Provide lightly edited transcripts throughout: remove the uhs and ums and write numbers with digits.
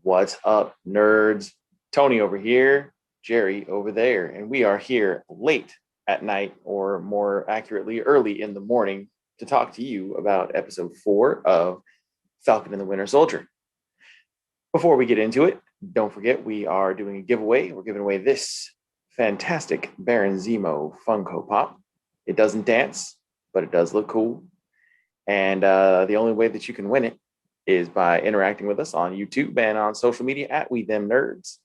What's up, nerds? Tony over here, Jerry over there, and we are here late at night, or more accurately, early in the morning, to talk to you about episode 4 of Falcon and the Winter Soldier. Before we get into it, don't forget we are doing a giveaway. We're giving away this fantastic Baron Zemo Funko Pop. It doesn't dance, but it does look cool. And the only way that you can win it is by interacting with us on YouTube and on social media at We Them Nerds,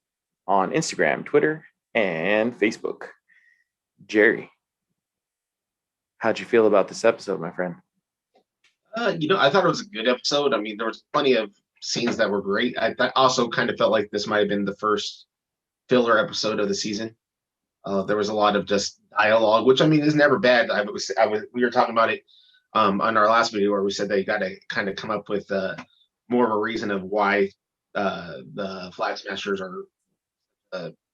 on Instagram, Twitter, and Facebook. Jerry, how'd you feel about this episode, my friend? I thought it was a good episode. I mean, there was plenty of scenes that were great. Also kind of felt like this might have been the first filler episode of the season. There was a lot of just dialogue, which I mean is never bad. We were talking about it on our last video where we said they got to kind of come up with more of a reason of why the Flag Smashers are,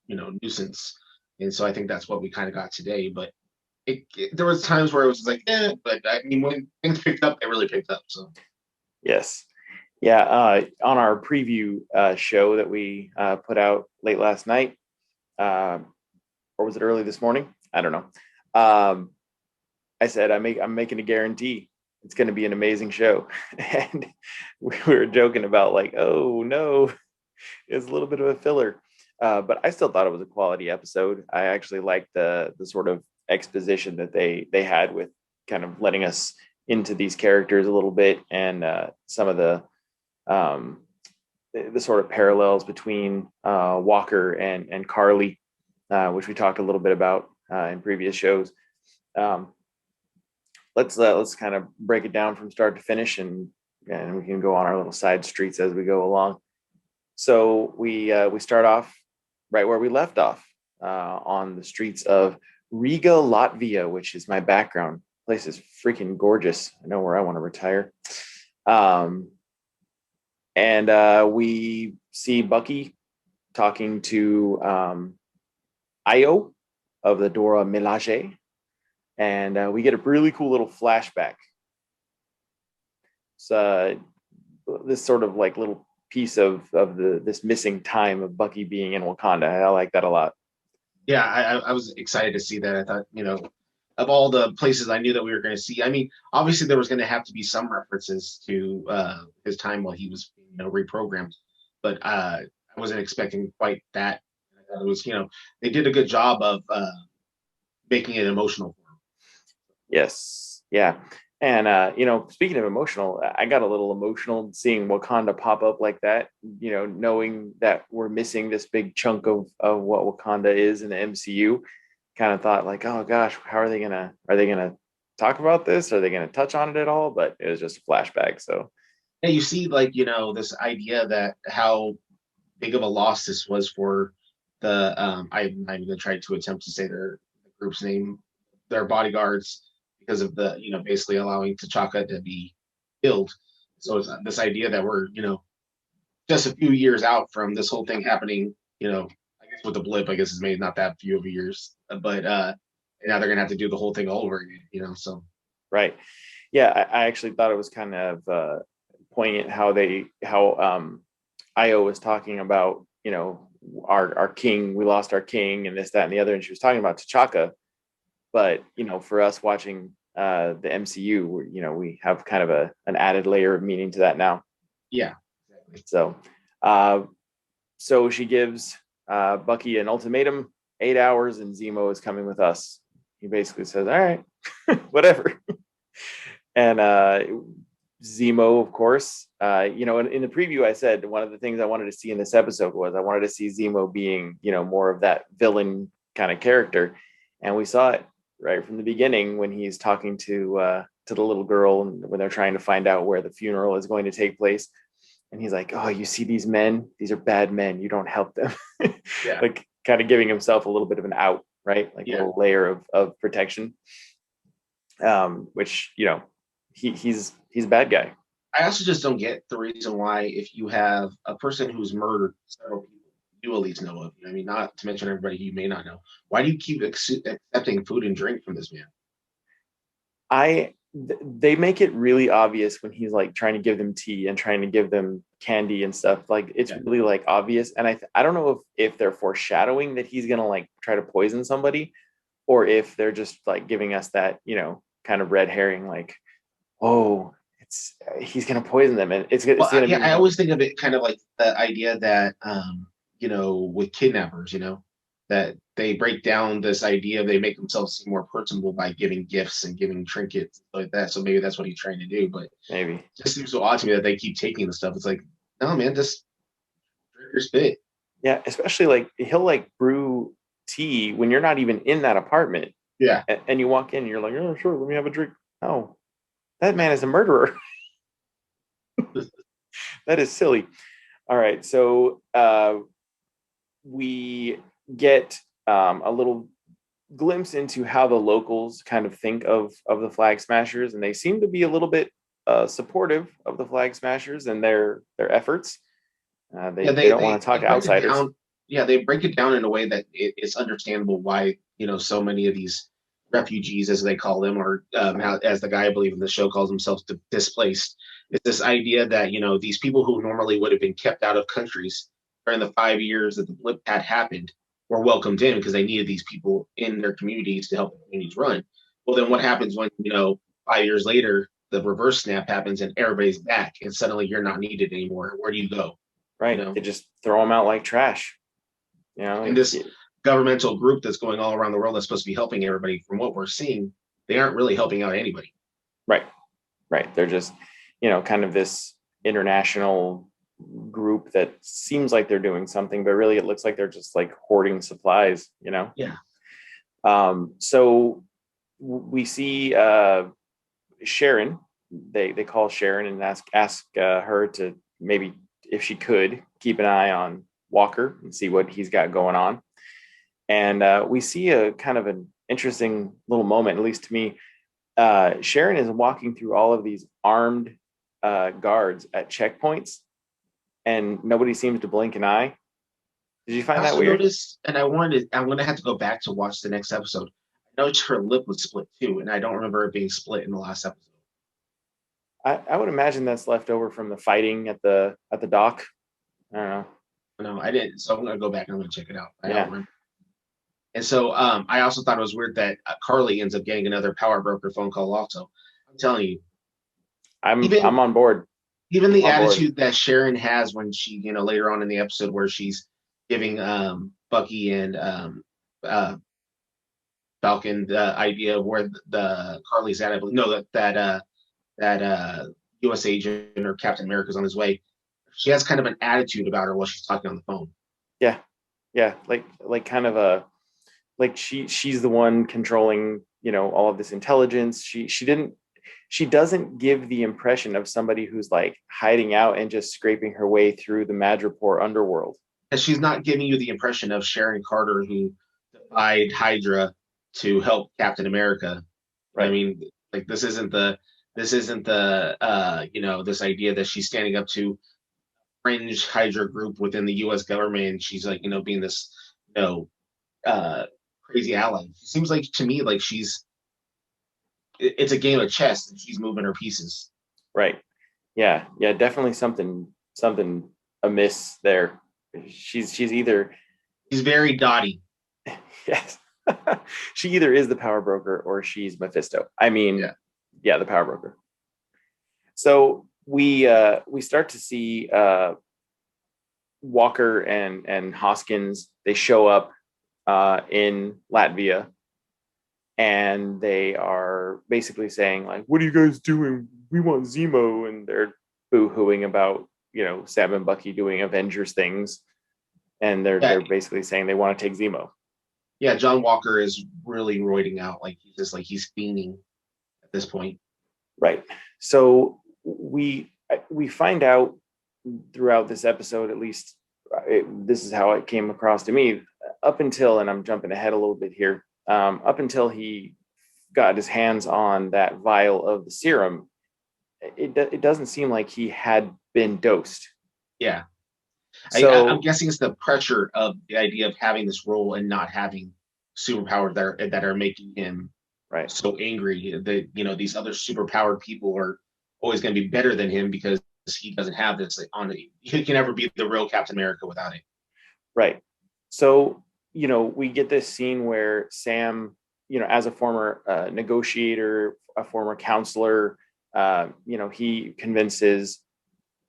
nuisance. And so I think that's what we kind of got today. But there was times where it was like, but I mean, when things picked up, it really picked up. So Yes. Yeah. On our preview show that we put out late last night, uh, or was it early this morning? I don't know. I said I'm making a guarantee it's going to be an amazing show, and we were joking about like, oh no, it's a little bit of a filler, but I still thought it was a quality episode. I actually liked the sort of exposition that they had with kind of letting us into these characters a little bit, and some of um, the sort of parallels between Walker and Carly, which we talked a little bit about in previous shows. Um, let's kind of break it down from start to finish, and we can go on our little side streets as we go along. So we start off right where we left off, on the streets of Riga, Latvia, which is my background. The place is freaking gorgeous. I know where I want to retire. Um, and we see Bucky talking to Io of the Dora Milaje, and we get a really cool little flashback. So this sort of like little piece of this missing time of Bucky being in Wakanda. I like that a lot. yeah, I was excited to see that. I thought, of all the places I knew that we were going to see, I mean, obviously there was going to have to be some references to his time while he was, reprogrammed, but I wasn't expecting quite that. I thought it was, they did a good job of making it emotional for him. Yes, yeah. And speaking of emotional, I got a little emotional seeing Wakanda pop up like that. Knowing that we're missing this big chunk of what Wakanda is in the MCU. Kind of thought like, oh gosh, how are they gonna talk about this? Are they gonna touch on it at all? But it was just a flashback. So Yeah, you see, like, this idea that how big of a loss this was for I'm not even tried to attempt to say the group's name, their bodyguards, because of the, basically allowing T'Chaka to be killed. So it's this idea that we're, just a few years out from this whole thing happening, I guess with the blip, I guess it's maybe not that few of years, but now they're gonna have to do the whole thing all over again, so right, yeah, I actually thought it was kind of poignant how Io was talking about our king. We lost our king, and this, that, and the other, and she was talking about T'Chaka. But for us watching the MCU, we have kind of an added layer of meaning to that now. yeah, exactly. So, uh, so she gives Bucky an ultimatum: 8 hours, and Zemo is coming with us. He basically says, "All right, whatever." And Zemo, of course, in the preview, I said one of the things I wanted to see in this episode was I wanted to see Zemo being, more of that villain kind of character, and we saw it right from the beginning when he's talking to the little girl when they're trying to find out where the funeral is going to take place, and he's like, "Oh, you see these men? These are bad men. You don't help them." Yeah, Like kind of giving himself a little bit of an out, right? Like a yeah. little layer of protection, which he's a bad guy. I also just don't get the reason why, if you have a person who's murdered several people you at least know of, I mean, not to mention everybody you may not know, why do you keep accepting food and drink from this man? they make it really obvious when he's like trying to give them tea and trying to give them candy and stuff. Like it's Yeah. really like obvious. And I don't know if they're foreshadowing that he's gonna like try to poison somebody, or if they're just like giving us that, kind of red herring, like, oh, it's he's gonna poison them, and Well, it's gonna yeah, be, I always think of it kind of like the idea that, with kidnappers, that they break down this idea, they make themselves seem more personable by giving gifts and giving trinkets like that. So maybe that's what he's trying to do. But it maybe. just seems so odd to me that they keep taking the stuff. It's like, no, man, just drink your spit. Yeah, especially like he'll like brew tea when you're not even in that apartment, Yeah. and you walk in and you're like, oh sure, let me have a drink. No, that man is a murderer. That is silly. All right, so we get a little glimpse into how the locals kind of think of the Flag Smashers, and they seem to be a little bit supportive of the Flag Smashers and their efforts. Yeah, They don't want to talk they to break it outsiders. down. Yeah, they break it down in a way that it's understandable why so many of these refugees, as they call them, or as the guy I believe in the show calls himself, displaced. It's this idea that these people who normally would have been kept out of countries during the 5 years that the blip had happened were welcomed in because they needed these people in their communities to help the communities run. Well, then what happens when 5 years later the reverse snap happens and everybody's back and suddenly you're not needed anymore? Where do you go? you Right? know They just throw them out like trash. and this governmental group that's going all around the world that's supposed to be helping everybody, from what we're seeing, they aren't really helping out anybody. Right, right. They're just, kind of this international group that seems like they're doing something, but really it looks like they're just like hoarding supplies. Yeah. So we see Sharon. They call Sharon and ask her to maybe, if she could, keep an eye on Walker and see what he's got going on. And we see a kind of an interesting little moment, at least to me. Sharon is walking through all of these armed guards at checkpoints, and nobody seems to blink an eye. Did you I find that also weird? noticed, and I'm going to have to go back to watch the next episode. I noticed her lip was split too, and I don't remember it being split in the last episode. I would imagine that's left over from the fighting at the dock. I don't know. No, I didn't. So I'm going to go back and I'm going to check it out. I don't Yeah, remember. And so I also thought it was weird that Carly ends up getting another power broker phone call. Also, I'm telling you, I'm even on board. even I'm the on board. attitude that Sharon has when she, later on in the episode where she's giving Bucky and uh, Falcon the idea of where the Carly's at. I believe no that U.S. agent or Captain America's on his way. She has kind of an attitude about her while she's talking on the phone. Yeah, yeah, like kind of a, like she's the one controlling, all of this intelligence. She doesn't give the impression of somebody who's like hiding out and just scraping her way through the Madripoor underworld. And she's not giving you the impression of Sharon Carter who defied Hydra to help Captain America. I Right. mean, like this isn't the this idea that she's standing up to fringe Hydra group within the U.S. government. And she's like being this you know uh, crazy ally. It seems like to me like it's a game of chess and she's moving her pieces. Right. Yeah. Yeah. Definitely something amiss there. She's either She's very dotty. yes. She either is the power broker or she's Mephisto. I mean, Yeah. yeah, the power broker. So we start to see Walker and Hoskins. They show up in Latvia, and they are basically saying like, "What are you guys doing? We want Zemo," and they're boo-hooing about Sam and Bucky doing Avengers things, and they're Yeah, they're basically saying they want to take Zemo. yeah. John Walker is really roiding out. Like he's fiending at this point. Right. So we find out throughout this episode, at least this is how it came across to me, up until, and I'm jumping ahead a little bit here, up until he got his hands on that vial of the serum, it doesn't seem like he had been dosed. Yeah, I'm So guessing it's the pressure of the idea of having this role and not having superpowers that are making him. Right. so angry that these other super powered people are always going to be better than him because he doesn't have this on it. He can never be the real Captain America without it. Right. So, we get this scene where Sam, as a former negotiator, a former counselor, he convinces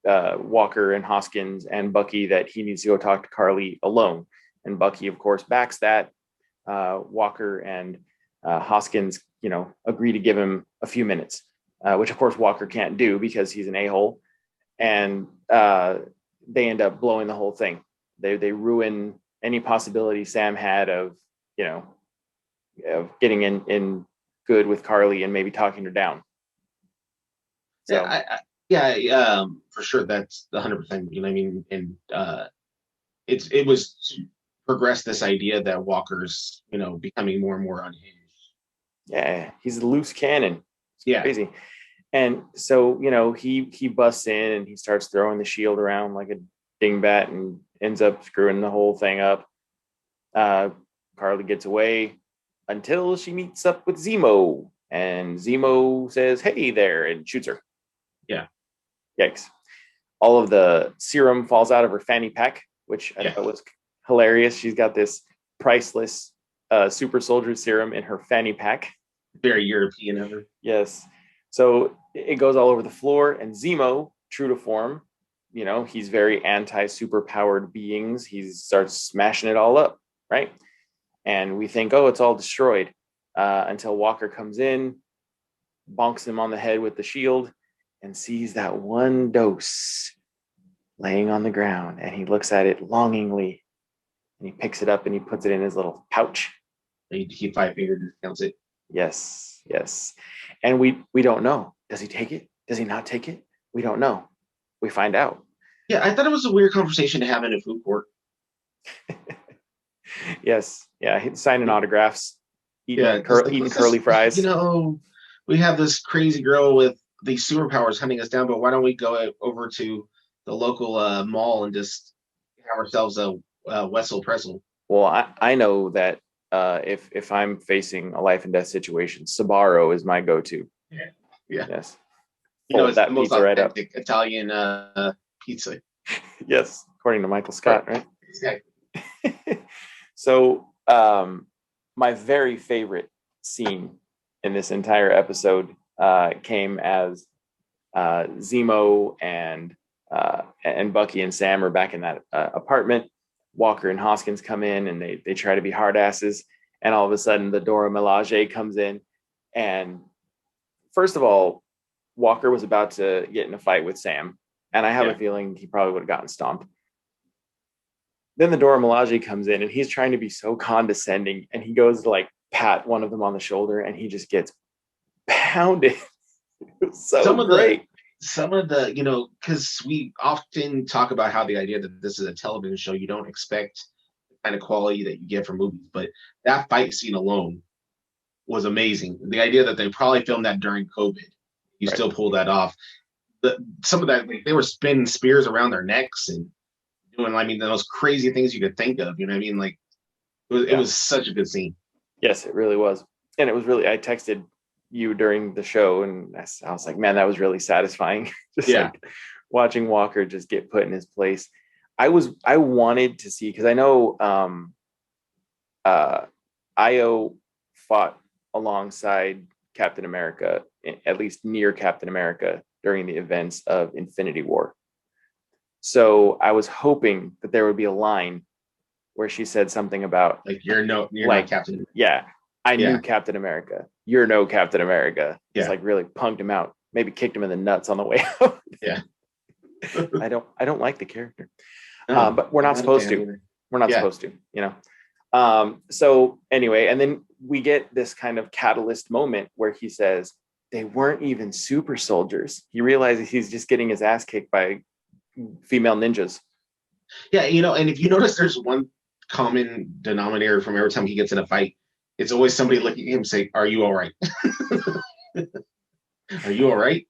Walker and Hoskins and Bucky that he needs to go talk to Carly alone. And Bucky, of course, backs that. Walker and Hoskins, agree to give him a few minutes, which of course Walker can't do because he's an a-hole. And they end up blowing the whole thing. They ruin any possibility Sam had of getting in good with Carly and maybe talking her down. So yeah, for sure, that's 100%. And it was to progress this idea that Walker's becoming more and more unhinged. Yeah, he's a loose cannon. It's Yeah. crazy. And so, he busts in and he starts throwing the shield around like a dingbat and ends up screwing the whole thing up. Carly gets away until she meets up with Zemo. And Zemo says, "Hey there," and shoots her. Yeah. Yikes. All of the serum falls out of her fanny pack, which I thought was hilarious. She's got this priceless super soldier serum in her fanny pack. Very European of her. Yes. So it goes all over the floor, and Zemo, true to form, he's very anti-super powered beings. He starts smashing it all up, right? And we think, oh, it's all destroyed, until Walker comes in, bonks him on the head with the shield, and sees that one dose laying on the ground. And he looks at it longingly, and he picks it up and he puts it in his little pouch. He 5-fingered counts it. Yes. And we don't know. Does he take it? Does he not take it? We don't know. We find out. Yeah, I thought it was a weird conversation to have in a food court. Yes. Yeah. Signing autographs, eating curly fries. We have this crazy girl with these superpowers hunting us down, but why don't we go over to the local mall and just have ourselves a Wessel pretzel? Well, I know that if I'm facing a life and death situation, Sbarro is my go-to. Yeah. Yes. It's that the most pizza right up. Italian pizza. Yes, according to Michael Scott, right? Exactly. So, my very favorite scene in this entire episode came as Zemo and Bucky and Sam are back in that apartment. Walker and Hoskins come in and they try to be hard asses, and all of a sudden the Dora Milaje comes in, and first of all, Walker was about to get in a fight with Sam, and I have a feeling he probably would have gotten stomped. Then the Dora Milaje comes in and he's trying to be so condescending, and he goes to like pat one of them on the shoulder and he just gets pounded. Some of the because we often talk about how the idea that this is a television show, you don't expect the kind of quality that you get from movies, but that fight scene alone was amazing. The idea that they probably filmed that during COVID, you still pull that off. Some of that, they were spinning spears around their necks and doing, the most crazy things you could think of. You know what I mean? Like it was such a good scene. Yes, it really was. And it was really, I texted you during the show and I was like, man, that was really satisfying. Like watching Walker just get put in his place. I wanted to see, because I know Io fought alongside Captain America, at least near Captain America, during the events of Infinity War. So I was hoping that there would be a line where she said something about you're not Captain. Yeah. I knew Captain America. You're no Captain America. Just really punked him out. Maybe kicked him in the nuts on the way out. Yeah. I don't like the character. But we're not supposed to. We're not supposed to, So anyway, and then we get this kind of catalyst moment where he says they weren't even super soldiers. He realizes he's just getting his ass kicked by female ninjas. Yeah, and if you notice, there's one common denominator from every time he gets in a fight. It's always somebody looking at him saying, "Are you all right? Are you all right?"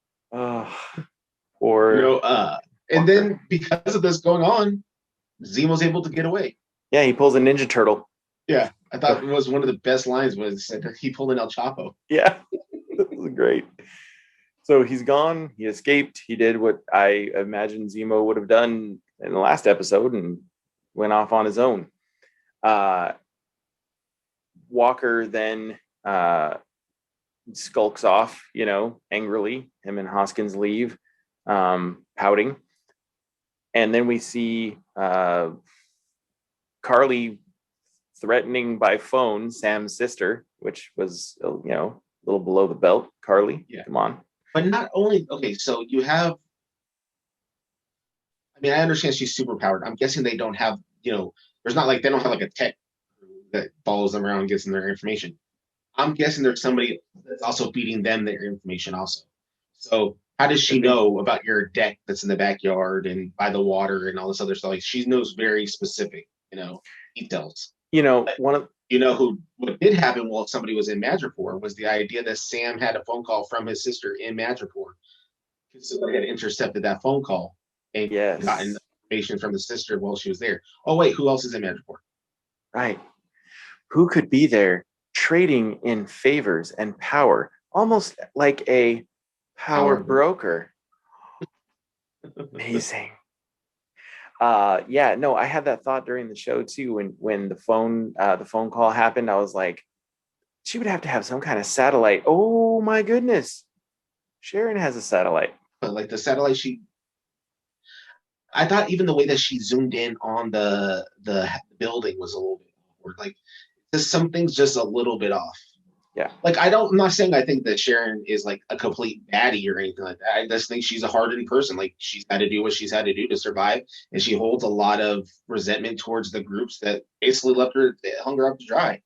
And then because of this going on, Zemo's able to get away. Yeah, he pulls a Ninja Turtle. Yeah, I thought it was one of the best lines was that he pulled in El Chapo. Yeah, that was great. So he's gone. He escaped. He did what I imagine Zemo would have done in the last episode and went off on his own. Uh, Walker then skulks off, angrily. Him and Hoskins leave, pouting. And then we see Carly threatening by phone Sam's sister, which was, a little below the belt. Carly, Yeah. come on. But not only, okay, so you have, I mean, I understand she's super powered. I'm guessing they don't have, there's not like, they don't have like a tech that follows them around and gets them their information. I'm guessing there's somebody that's also feeding them their information also. So how does she know about your deck that's in the backyard and by the water and all this other stuff? Like she knows very specific, details. One of What did happen while somebody was in Madripoor was the idea that Sam had a phone call from his sister in Madripoor. Somebody had intercepted that phone call and gotten information from the sister while she was there. Oh wait, who else is in Madripoor? Right. Who could be there trading in favors and power, almost like a power broker? Amazing. Yeah, no, I had that thought during the show too. When the phone call happened, I was like, she would have to have some kind of satellite. Oh my goodness, Sharon has a satellite. But like the satellite, I thought even the way that she zoomed in on the building was a little bit awkward. Like, just something's just a little bit off. Yeah. Like I'm not saying I think that Sharon is like a complete baddie or anything like that. I just think she's a hardened person. Like she's had to do what she's had to do to survive, and she holds a lot of resentment towards the groups that basically hung her up to dry.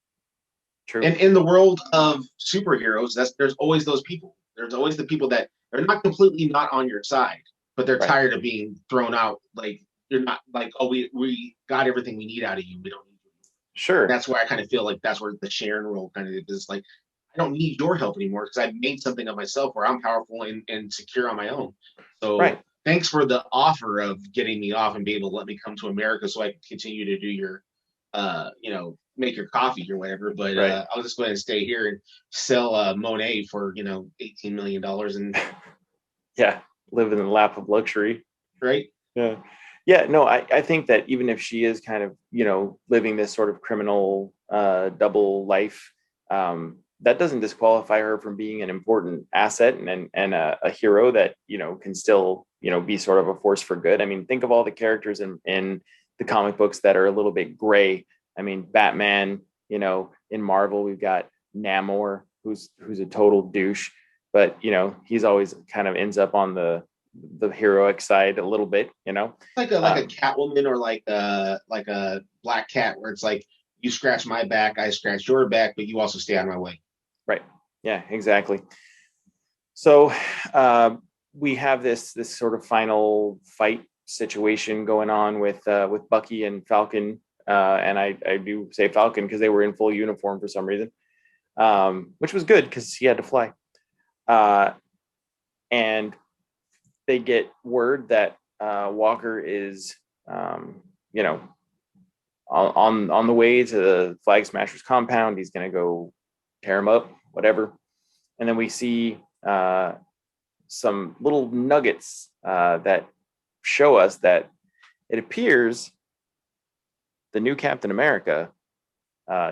True. And in the world of superheroes, there's always those people. There's always the people that are not completely not on your side, but they're tired of being thrown out. Like you're not like, oh, we got everything we need out of you. We don't need you. Sure. And that's where I kind of feel like that's where the Sharon role kind of is like, I don't need your help anymore because I've made something of myself where I'm powerful and secure on my own. So thanks for the offer of getting me off and being able to let me come to America so I can continue to do your, make your coffee or whatever. But I'll just go ahead and stay here and sell Monet for, $18 million and yeah, live in the lap of luxury. Right. Yeah. Yeah, no, I think that even if she is kind of, living this sort of criminal double life, that doesn't disqualify her from being an important asset and a hero that, can still, be sort of a force for good. I mean, think of all the characters in the comic books that are a little bit gray. I mean, Batman, in Marvel, we've got Namor, who's a total douche, but, he's always kind of ends up on the heroic side a little bit, like a Catwoman or like a Black Cat where it's like you scratch my back, I scratch your back, but you also stay out of my way. Right. Yeah, exactly. So we have this sort of final fight situation going on with Bucky and Falcon, and I do say Falcon because they were in full uniform for some reason, which was good because he had to fly, and they get word that Walker is, on the way to the Flag Smashers compound. He's going to go tear him up, whatever. And then we see some little nuggets that show us that it appears the new Captain America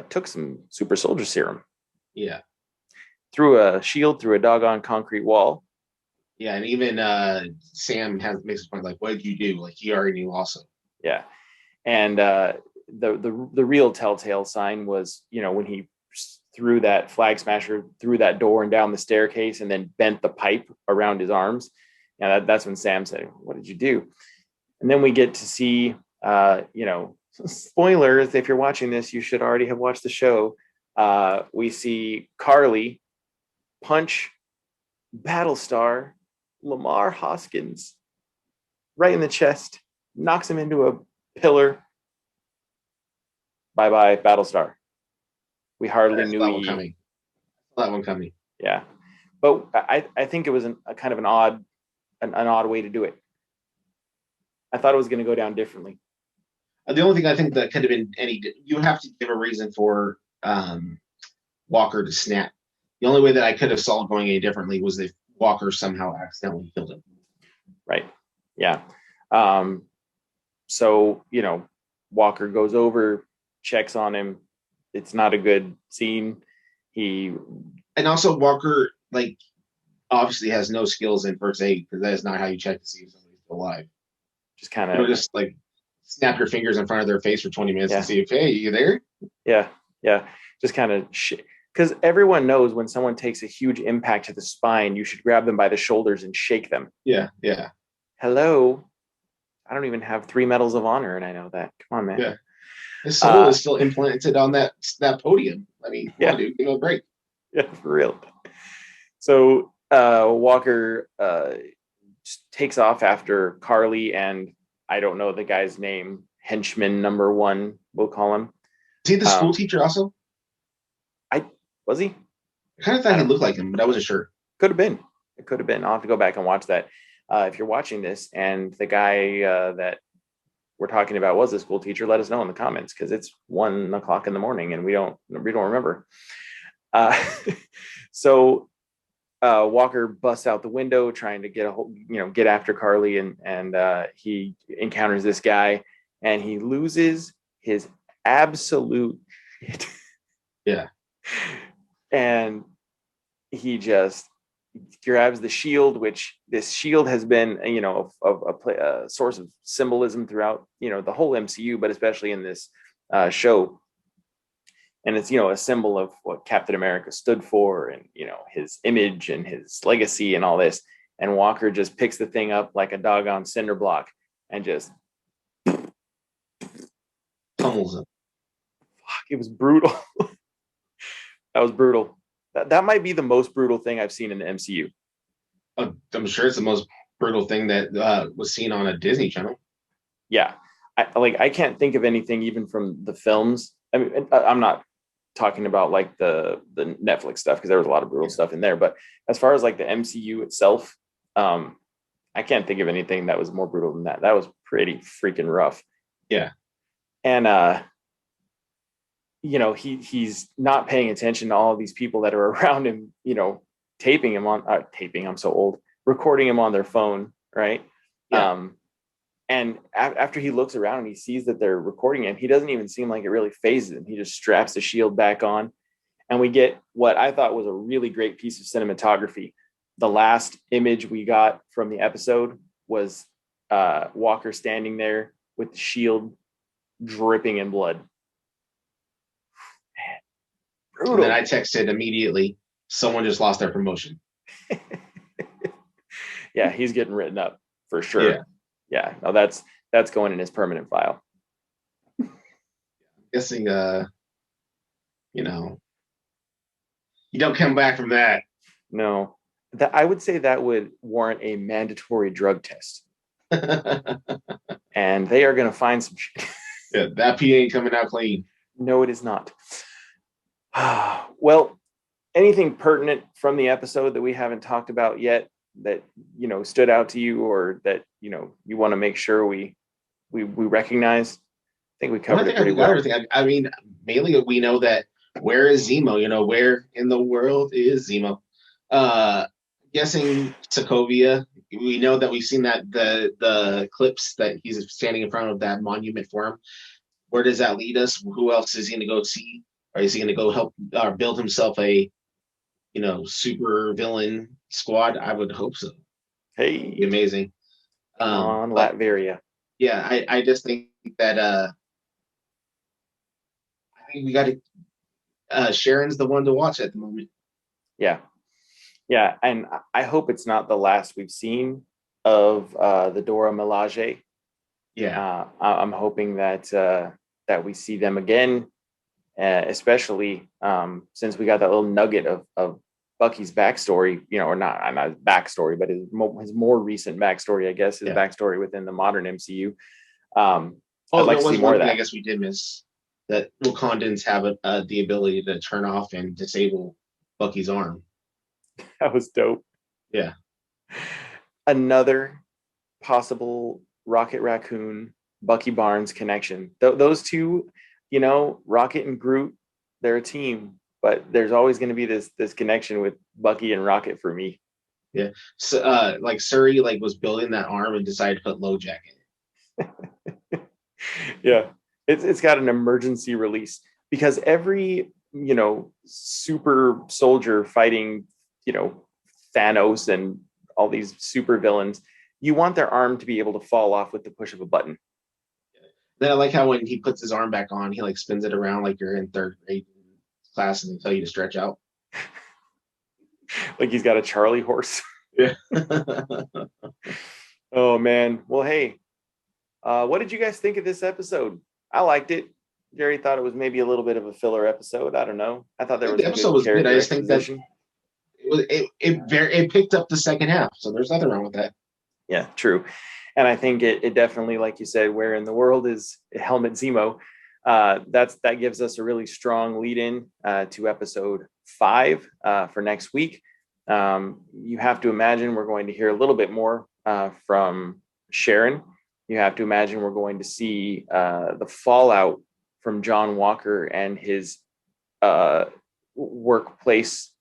took some super soldier serum. Yeah. Through a shield, through a doggone concrete wall. Yeah, and even Sam makes a point like, "What did you do?" Like he already knew also. Yeah, and the real telltale sign was, when he threw that Flag Smasher through that door and down the staircase, and then bent the pipe around his arms. And that's when Sam said, "What did you do?" And then we get to see, spoilers. If you're watching this, you should already have watched the show. We see Carly punch Battlestar Lamar Hoskins right in the chest, knocks him into a pillar. Bye-bye, Battlestar. We hardly knew that one coming. Yeah, but I think it was a kind of an odd way to do it. I thought it was going to go down differently. The only thing I think that could have been you have to give a reason for um, Walker to snap. The only way that I could have saw it going any differently was if Walker somehow accidentally killed him. Right. Yeah. Um, so, Walker goes over, checks on him. It's not a good scene. And also Walker, like, obviously has no skills in first aid because that is not how you check to see if somebody's still alive. Just kind You don't of, just like snap your fingers in front of their face for 20 minutes to yeah, see if, hey, you there? yeah, yeah. Just kind of because everyone knows when someone takes a huge impact to the spine, you should grab them by the shoulders and shake them. Yeah, yeah, Hello, I don't even have 3 medals of honor, and I know that. Come on, man. yeah. His soul is still implanted on that podium. I mean, come on, Yeah, dude, give him a break. yeah, for real. So Walker just takes off after Carly and I don't know the guy's name, henchman number one, we'll call him. Is he the school teacher also? I was he? I kind of thought he looked like him, but I wasn't sure. Could have been. It could have been. I'll have to go back and watch that. If you're watching this and the guy that we're talking about was a school teacher, let us know in the comments because it's 1 o'clock in the morning and we don't remember. Uh, so Walker busts out the window trying to get after Carly, and he encounters this guy, and he loses his absolute shit. Yeah, and he just grabs the shield, which this shield has been, a source of symbolism throughout, the whole MCU, but especially in this show. And it's, a symbol of what Captain America stood for and, his image and his legacy and all this. And Walker just picks the thing up like a doggone cinder block and just pummels him. Fuck, it was brutal. That was brutal. That might be the most brutal thing I've seen in the MCU. I'm sure it's the most brutal thing that was seen on a Disney Channel. Yeah. I can't think of anything even from the films. I mean, I'm not talking about like the Netflix stuff because there was a lot of brutal stuff in there. But as far as like the MCU itself, I can't think of anything that was more brutal than that. That was pretty freaking rough. Yeah. And he's not paying attention to all of these people that are around him, taping him on I'm so old, recording him on their phone, right? Yeah. And after he looks around and he sees that they're recording him, he doesn't even seem like it really phases him. He just straps the shield back on. And we get what I thought was a really great piece of cinematography. The last image we got from the episode was Walker standing there with the shield dripping in blood. Man, brutal. And then I texted immediately, someone just lost their promotion. Yeah, he's getting written up for sure. Yeah, no, that's going in his permanent file. I'm guessing, you don't come back from that. No, I would say that would warrant a mandatory drug test. And they are going to find some shit. Yeah, that P ain't coming out clean. No, it is not. Well, anything pertinent from the episode that we haven't talked about yet that stood out to you or that you want to make sure we recognize? I think we covered it pretty well. Everything. I mean, mainly we know that where is Zemo? Where in the world is Zemo? Guessing Sokovia. We know that we've seen that the clips that he's standing in front of that monument for him. Where does that lead us? Who else is he going to go see? Or is he going to go help build himself a super villain squad? I would hope so. Hey, amazing. On Latveria. Yeah, I just think that I think we got to. Sharon's the one to watch at the moment. Yeah, and I hope it's not the last we've seen of the Dora Milaje. Yeah, I'm hoping that we see them again, especially since we got that little nugget of Bucky's backstory, or not backstory, but his more recent backstory, I guess, his backstory within the modern MCU. I'd like to see more of that. I guess we did miss that Wakandans have the ability to turn off and disable Bucky's arm. That was dope. Yeah. Another possible Rocket Raccoon, Bucky Barnes connection. Those two, Rocket and Groot, they're a team, but there's always going to be this connection with Bucky and Rocket for me. Yeah. So like Surrey like was building that arm and decided to put LoJack in it. Yeah, it's got an emergency release because every super soldier fighting Thanos and all these super villains, you want their arm to be able to fall off with the push of a button. Then I like how when he puts his arm back on, he like spins it around like you're in third grade class and they tell you to stretch out. Like he's got a Charlie horse. Yeah. Oh man. Well, hey, what did you guys think of this episode? I liked it. Jerry thought it was maybe a little bit of a filler episode. I don't know. I thought there was The some episode good was good. I character just think that exposition. it picked up the second half, so there's nothing wrong with that. Yeah, true. And I think it definitely, like you said, where in the world is Helmet Zemo? That gives us a really strong lead in to episode 5 for next week. You have to imagine we're going to hear a little bit more from Sharon. You have to imagine we're going to see the fallout from John Walker and his workplace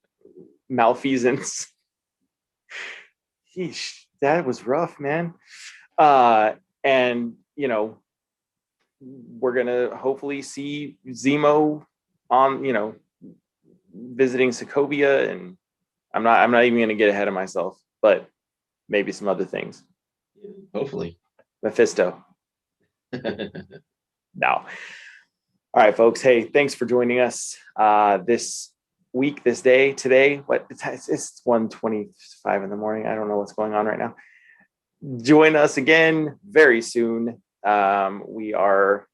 malfeasance. Yeesh, that was rough, man. And we're gonna hopefully see Zemo on visiting Sokovia, and I'm not even gonna get ahead of myself, but maybe some other things. Hopefully. Mephisto. No. All right, folks. Hey, thanks for joining us this week, this day, today. What it's 1:25 in the morning. I don't know what's going on right now. Join us again very soon. We are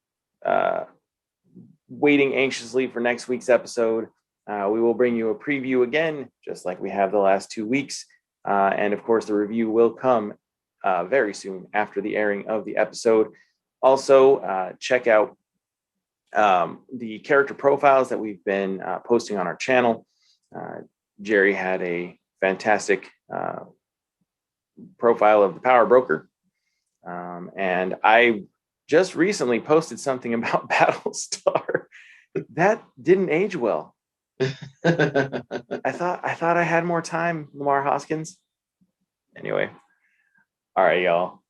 waiting anxiously for next week's episode. We will bring you a preview again, just like we have the last 2 weeks. And of course, the review will come very soon after the airing of the episode. Also, check out the character profiles that we've been posting on our channel. Jerry had a fantastic profile of the Power Broker. And I just recently posted something about Battlestar that didn't age well. I thought I had more time, Lamar Hoskins. Anyway, all right, y'all.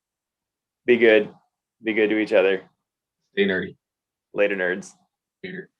Be good. Be good to each other. Stay nerdy. Later, nerds. Later.